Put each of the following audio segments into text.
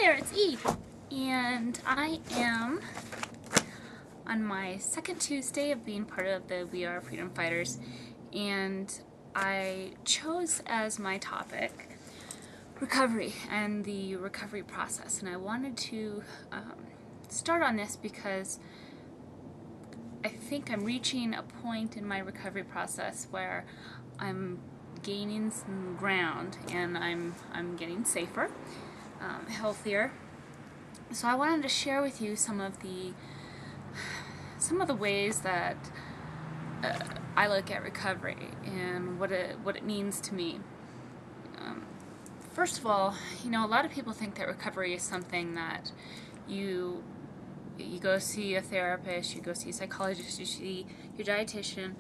there, it's E, and I am on my second Tuesday of being part of the We Are Freedom Fighters, and I chose as my topic recovery and the recovery process. And I wanted to start on this because I think I'm reaching a point in my recovery process where I'm gaining some ground and I'm getting safer, healthier. So I wanted to share with you some of the ways that I look at recovery and what it means to me. First of all, a lot of people think that recovery is something that you go see a therapist, you go see a psychologist, you see your dietitian,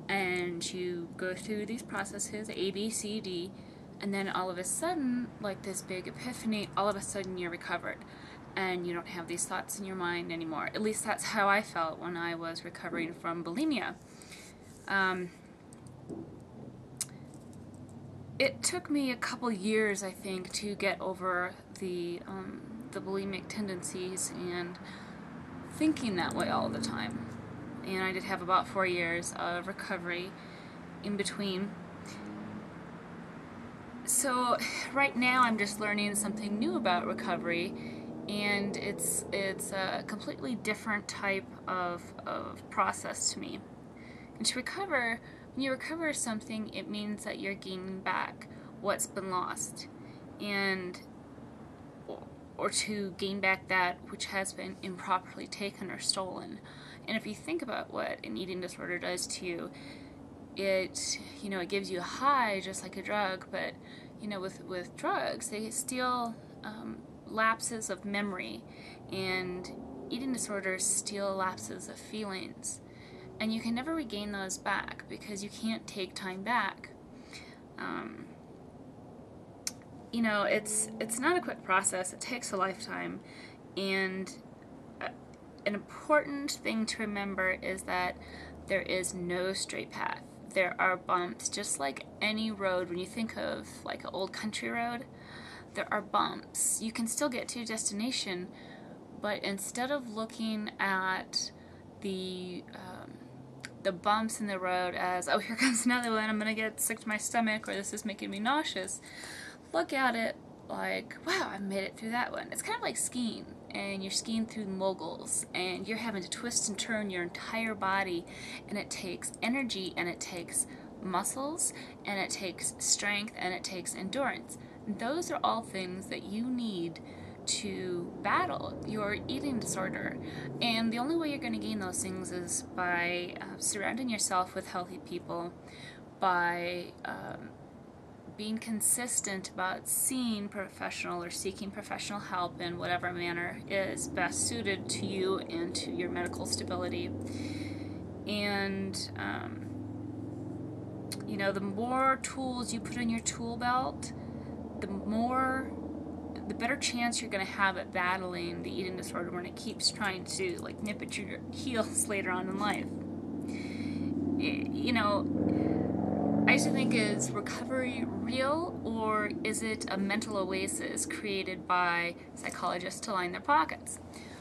and you go through these processes, A, B, C, D, and then all of a sudden, like this big epiphany, all of a sudden you're recovered. And you don't have these thoughts in your mind anymore. At least that's how I felt when I was recovering from bulimia. It took me a couple years, I think, to get over the bulimic tendencies and thinking that way all the time. And I did have about 4 years of recovery in between. So right now I'm just learning something new about recovery, and it's a completely different type of process to me. And to recover, when you recover something, it means that you're gaining back what's been lost, and or to gain back that which has been improperly taken or stolen. And if you think about what an eating disorder does to you, it gives you a high just like a drug, but with drugs they steal lapses of memory, and eating disorders steal lapses of feelings, and you can never regain those back because you can't take time back. It's not a quick process. It takes a lifetime, and an important thing to remember is that there is no straight path. There are bumps, just like any road. When you think of like an old country road, there are bumps. You can still get to your destination, but instead of looking at the bumps in the road as, oh, here comes another one, I'm gonna get sick to my stomach, or this is making me nauseous, look at it like, wow, I made it through that one. It's kind of like skiing, and you're skiing through moguls, and you're having to twist and turn your entire body, and it takes energy, and it takes muscles, and it takes strength, and it takes endurance. Those are all things that you need to battle your eating disorder. And the only way you're going to gain those things is by surrounding yourself with healthy people, by being consistent about seeing professional or seeking professional help in whatever manner is best suited to you and to your medical stability. And the more tools you put in your tool belt, the better chance you're going to have at battling the eating disorder when it keeps trying to nip at your heels later on in life. I used to think, is recovery real, or is it a mental oasis created by psychologists to line their pockets?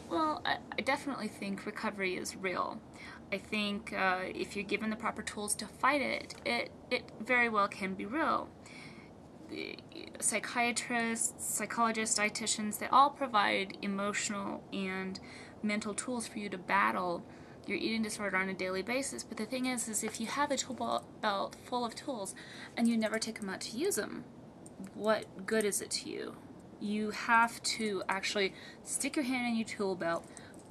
Well, I definitely think recovery is real. I think if you're given the proper tools to fight it, it very well can be real. Psychiatrists, psychologists, dietitians, they all provide emotional and mental tools for you to battle your eating disorder on a daily basis. But the thing is if you have a tool belt full of tools and you never take them out to use them, what good is it to you? You have to actually stick your hand in your tool belt,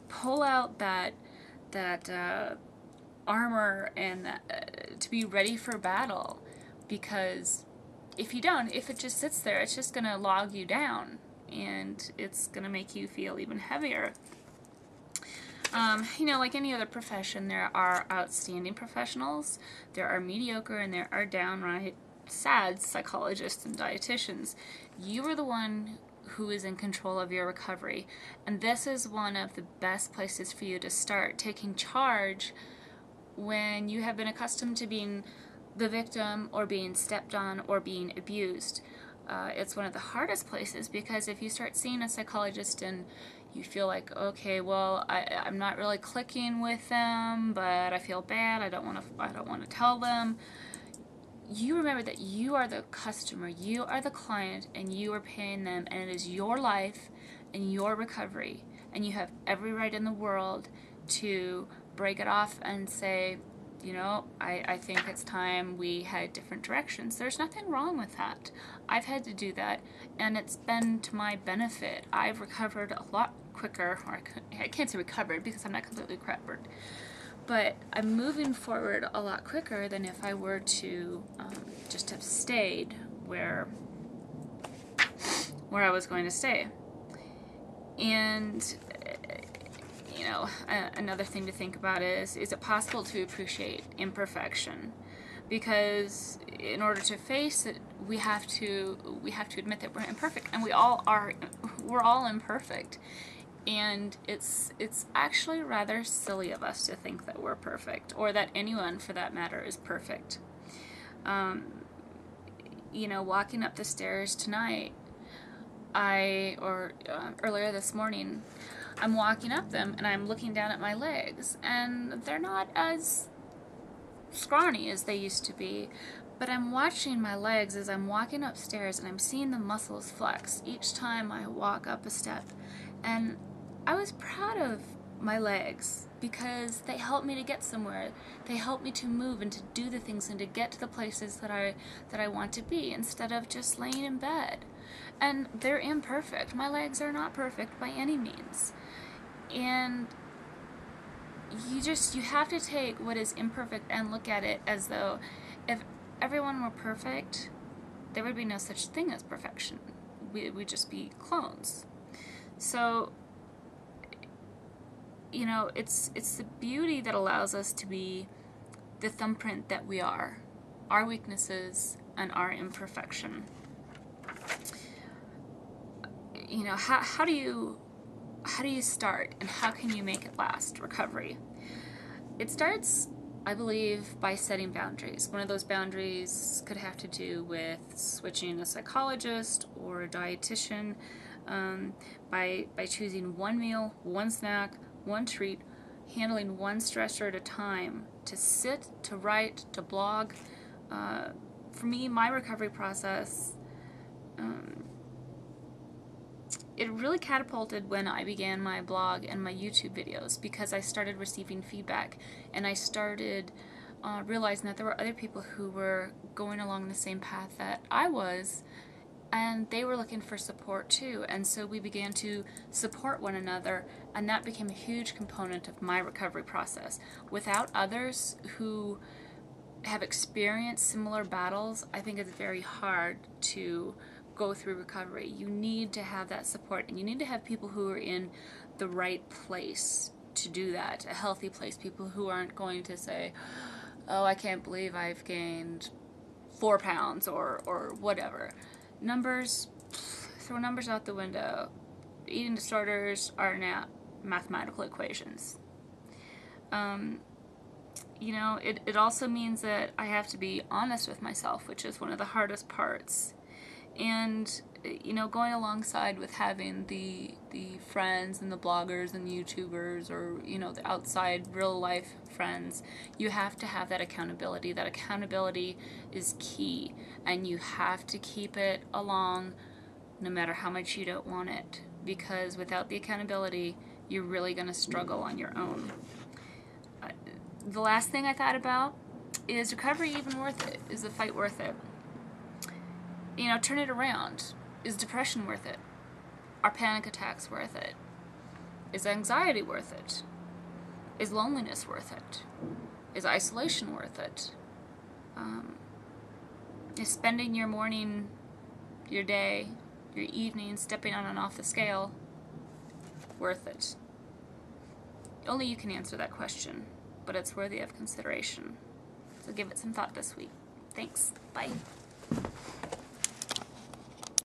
pull out that armor, and to be ready for battle, because if you don't, if it just sits there, it's just going to log you down, and it's going to make you feel even heavier. Like any other profession, there are outstanding professionals, there are mediocre, and there are downright sad psychologists and dietitians. You are the one who is in control of your recovery, and this is one of the best places for you to start taking charge when you have been accustomed to being the victim or being stepped on or being abused. It's one of the hardest places, because if you start seeing a psychologist and you feel like, okay, well, I'm not really clicking with them, but I feel bad. I don't want to tell them. You remember that you are the customer, you are the client, and you are paying them, and it is your life and your recovery, and you have every right in the world to break it off and say, you know, I think it's time we head different directions. There's nothing wrong with that. I've had to do that, and it's been to my benefit. I've recovered a lot quicker, or I can't say recovered because I'm not completely recovered, but I'm moving forward a lot quicker than if I were to just have stayed where I was going to stay. And you know, another thing to think about is it possible to appreciate imperfection? Because in order to face it, we have to admit that we're imperfect, and we all are. We're all imperfect, and it's actually rather silly of us to think that we're perfect, or that anyone, for that matter, is perfect. You know, walking up the stairs tonight, earlier this morning, I'm walking up them and I'm looking down at my legs, and they're not as scrawny as they used to be, but I'm watching my legs as I'm walking upstairs, and I'm seeing the muscles flex each time I walk up a step. And I was proud of my legs because they help me to get somewhere. They help me to move and to do the things and to get to the places that I want to be, instead of just laying in bed. And they're imperfect. My legs are not perfect by any means. And you have to take what is imperfect and look at it as though if everyone were perfect, there would be no such thing as perfection. We'd just be clones. So, you know, it's the beauty that allows us to be the thumbprint that we are, our weaknesses and our imperfection. You know, how do you start, and how can you make it last, recovery? It starts, I believe, by setting boundaries. One of those boundaries could have to do with switching a psychologist or a dietitian, by choosing one meal, one snack, one treat, handling one stressor at a time, to sit, to write, to blog. For me, my recovery process, it really catapulted when I began my blog and my YouTube videos, because I started receiving feedback, and I started realizing that there were other people who were going along the same path that I was, and they were looking for support too. And so we began to support one another, and that became a huge component of my recovery process. Without others who have experienced similar battles, I think it's very hard to go through recovery. You need to have that support, and you need to have people who are in the right place to do that, a healthy place, people who aren't going to say, oh, I can't believe I've gained 4 pounds or whatever. Numbers, throw numbers out the window. Eating disorders are not mathematical equations. You know, it also means that I have to be honest with myself, which is one of the hardest parts. And, you know, going alongside with having the friends and the bloggers and the YouTubers, or, you know, the outside real life friends, you have to have that accountability. That accountability is key, and you have to keep it along no matter how much you don't want it, because without the accountability, you're really going to struggle on your own. The last thing I thought about is recovery even worth it? Is the fight worth it? You know, turn it around. Is depression worth it? Are panic attacks worth it? Is anxiety worth it? Is loneliness worth it? Is isolation worth it? Is spending your morning, your day, your evening stepping on and off the scale worth it? Only you can answer that question, but it's worthy of consideration. So give it some thought this week. Thanks. Bye.